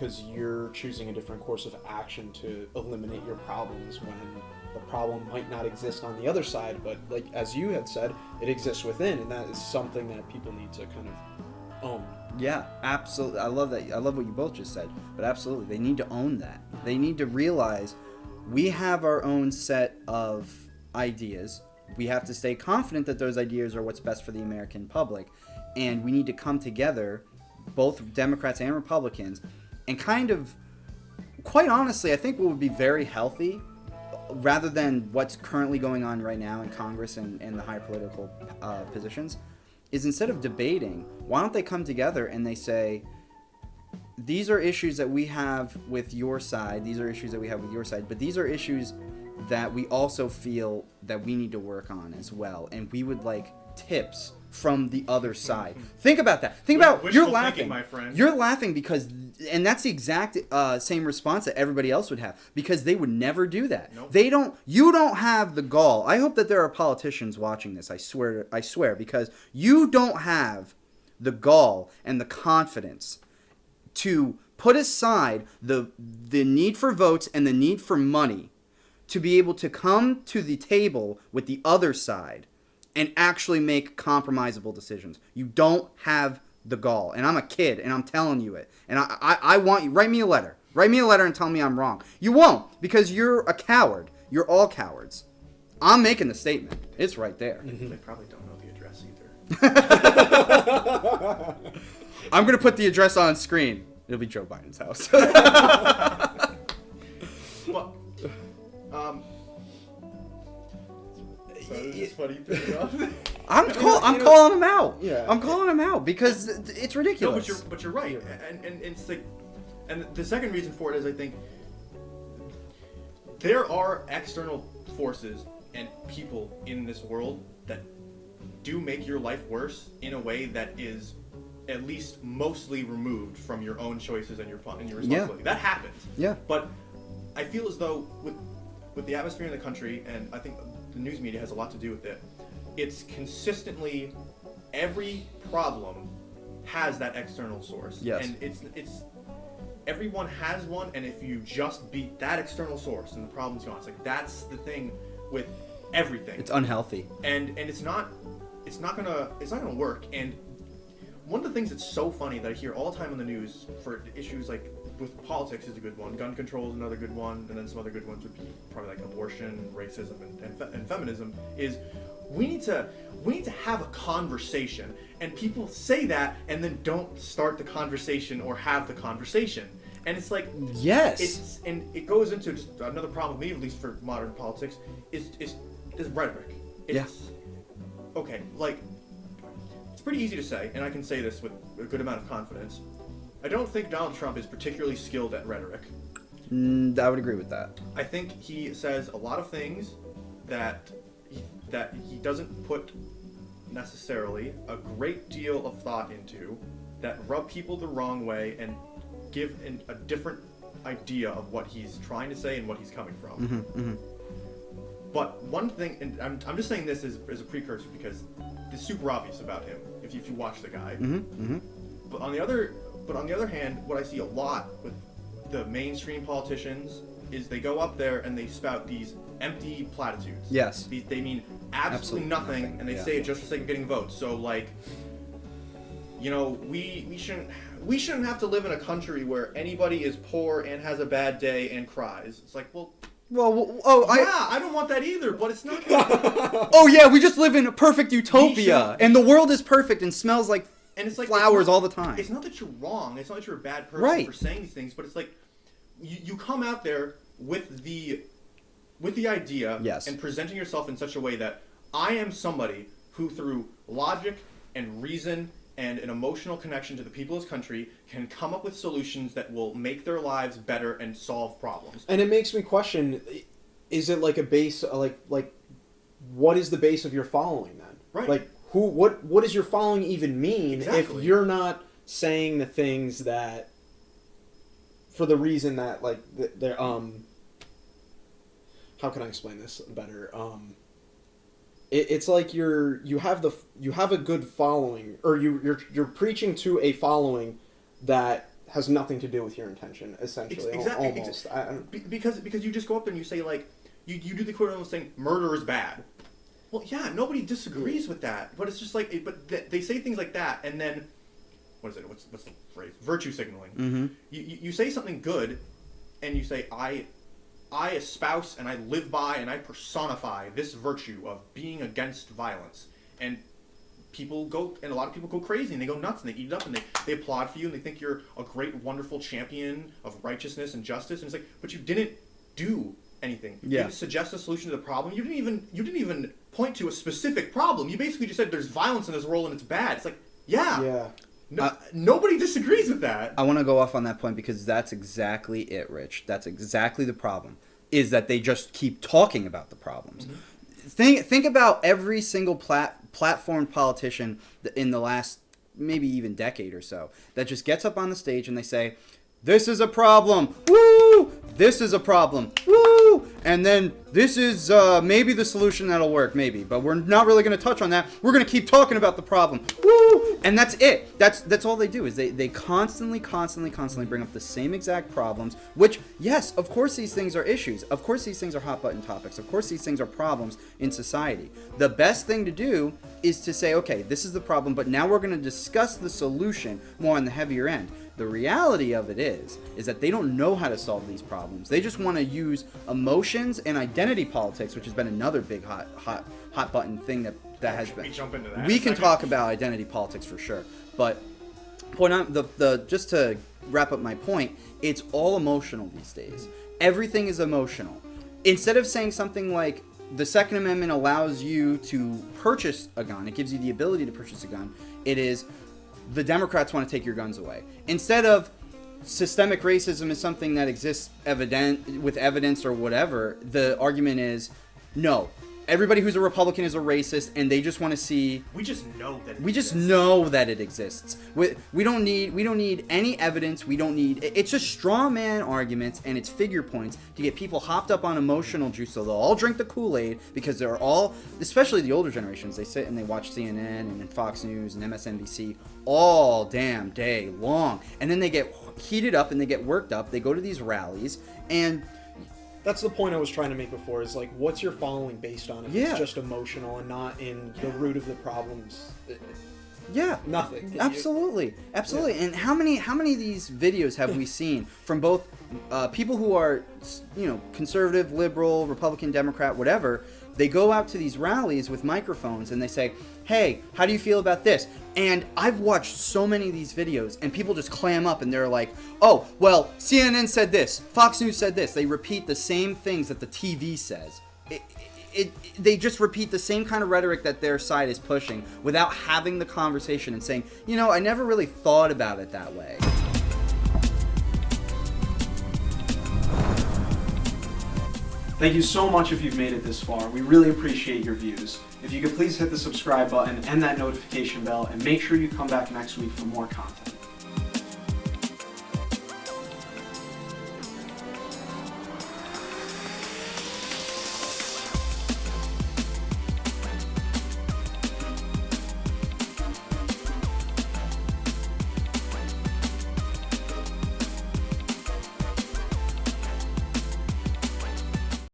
because you're choosing a different course of action to eliminate your problems when the problem might not exist on the other side, but like as you had said, it exists within, and that is something that people need to kind of own. Yeah, absolutely. I love that. I love what you both just said, but absolutely, they need to own that. They need to realize we have our own set of ideas. We have to stay confident that those ideas are what's best for the American public, and we need to come together, both Democrats and Republicans, and kind of, quite honestly, I think what would be very healthy, rather than what's currently going on right now in Congress and the higher political positions, is instead of debating, why don't they come together and they say, these are issues that we have with your side, these are issues that we have with your side, but these are issues that we also feel that we need to work on as well, and we would like tips from the other side. Think about that. Think about, you're laughing. Thinking, my friend. You're laughing because, and that's the exact same response that everybody else would have, because they would never do that. Nope. You don't have the gall. I hope that there are politicians watching this. I swear, because you don't have the gall and the confidence to put aside the need for votes and the need for money to be able to come to the table with the other side and actually make compromisable decisions. You don't have the gall. And I'm a kid, and I'm telling you it. And I want you, write me a letter. Write me a letter and tell me I'm wrong. You won't, because you're a coward. You're all cowards. I'm making the statement. It's right there. They probably don't know the address either. I'm going to put the address on screen. It'll be Joe Biden's house. Well, it's funny you pick it up. I'm calling him out. Yeah. I'm calling him out because it's ridiculous. No, but you're right, and it's like, and the second reason for it is I think there are external forces and people in this world that do make your life worse in a way that is at least mostly removed from your own choices and your responsibility. Yeah. That happens. Yeah. But I feel as though with the atmosphere in the country, and I think the news media has a lot to do with it, it's consistently every problem has that external source. Yes. And it's everyone has one, and if you just beat that external source and the problem's gone. It's like that's the thing with everything. It's unhealthy. And it's not gonna work. And one of the things that's so funny that I hear all the time on the news for issues like with politics is a good one, gun control is another good one, and then some other good ones would be probably like abortion, racism, and feminism, is we need to have a conversation. And people say that and then don't start the conversation or have the conversation. And it's like, yes, and it goes into just another problem with me, at least for modern politics, is rhetoric. Okay, like, it's pretty easy to say, and I can say this with a good amount of confidence. I don't think Donald Trump is particularly skilled at rhetoric. I would agree with that. I think he says a lot of things that he doesn't put necessarily a great deal of thought into, that rub people the wrong way and give a different idea of what he's trying to say and what he's coming from. Mm-hmm, mm-hmm. But one thing, and I'm just saying this as a precursor because it's super obvious about him if you watch the guy. Mm-hmm, mm-hmm. But on the other hand, what I see a lot with the mainstream politicians is they go up there and they spout these empty platitudes. Yes. They mean absolutely nothing, and they say it just for the sake of getting votes. So like, you know, we shouldn't have to live in a country where anybody is poor and has a bad day and cries. It's like, well, I don't want that either, but it's not oh yeah, we just live in a perfect utopia, and the world is perfect and smells like flowers all the time. It's not that you're wrong. It's not that you're a bad person for saying these things, but it's like you come out there with the idea and presenting yourself in such a way that I am somebody who, through logic and reason and an emotional connection to the people of this country, can come up with solutions that will make their lives better and solve problems. And it makes me question, is it like a base, like what is the base of your following then? Right. Like, what does your following even mean if you're not saying the things that, for the reason that, like, they're, how can I explain this better? It's like you have a good following, or you're preaching to a following that has nothing to do with your intention, essentially. Almost. Because you just go up there and you say, like, you do the equivalent of saying murder is bad. Well, yeah, nobody disagrees with that, but it's just like, they say things like that, and then, what is it? What's the phrase? Virtue signaling. Mm-hmm. You say something good, and you say, I espouse and I live by and I personify this virtue of being against violence, and a lot of people go crazy and they go nuts and they eat it up and they applaud for you and they think you're a great, wonderful champion of righteousness and justice, and it's like, but you didn't do anything. You didn't suggest a solution to the problem. You didn't even point to a specific problem. You basically just said there's violence in this world and it's bad. It's like, yeah. Nobody disagrees with that. I want to go off on that point because that's exactly it, Rich. That's exactly the problem, is that they just keep talking about the problems. Mm-hmm. Think about every single platform politician in the last maybe even decade or so that just gets up on the stage and they say, this is a problem, woo! This is a problem, woo! And then this is maybe the solution that'll work, maybe. But we're not really going to touch on that. We're going to keep talking about the problem, woo! And that's it. That's all they do is they constantly bring up the same exact problems, which, yes, of course these things are issues. Of course these things are hot button topics. Of course these things are problems in society. The best thing to do is to say, okay, this is the problem, but now we're going to discuss the solution more on the heavier end. The reality of it is that they don't know how to solve these problems. They just want to use emotions and identity politics, which has been another big hot button thing that has been. We jump into that. We can talk about identity politics for sure, but just to wrap up my point, it's all emotional these days. Everything is emotional. Instead of saying something like the Second Amendment allows you to purchase a gun, it gives you the ability to purchase a gun, it is the Democrats want to take your guns away. Instead of systemic racism is something that exists with evidence or whatever, the argument is, no, everybody who's a Republican is a racist, and they just want to see. We just know that. It exists. We don't need any evidence. We don't need. It's just straw man arguments and it's figure points to get people hopped up on emotional juice, so they'll all drink the Kool-Aid because they're all, especially the older generations, they sit and they watch CNN and Fox News and MSNBC all damn day long, and then they get heated up and they get worked up. They go to these rallies and. That's the point I was trying to make before, is like, what's your following based on if it's just emotional and not in the root of the problems? Nothing. Absolutely. Yeah. And how many of these videos have we seen from both people who are, conservative, liberal, Republican, Democrat, whatever? They go out to these rallies with microphones and they say, hey, how do you feel about this? And I've watched so many of these videos and people just clam up and they're like, oh, well, CNN said this, Fox News said this. They repeat the same things that the TV says. They just repeat the same kind of rhetoric that their side is pushing without having the conversation and saying, I never really thought about it that way. Thank you so much if you've made it this far. We really appreciate your views. If you could please hit the subscribe button and that notification bell, and make sure you come back next week for more content.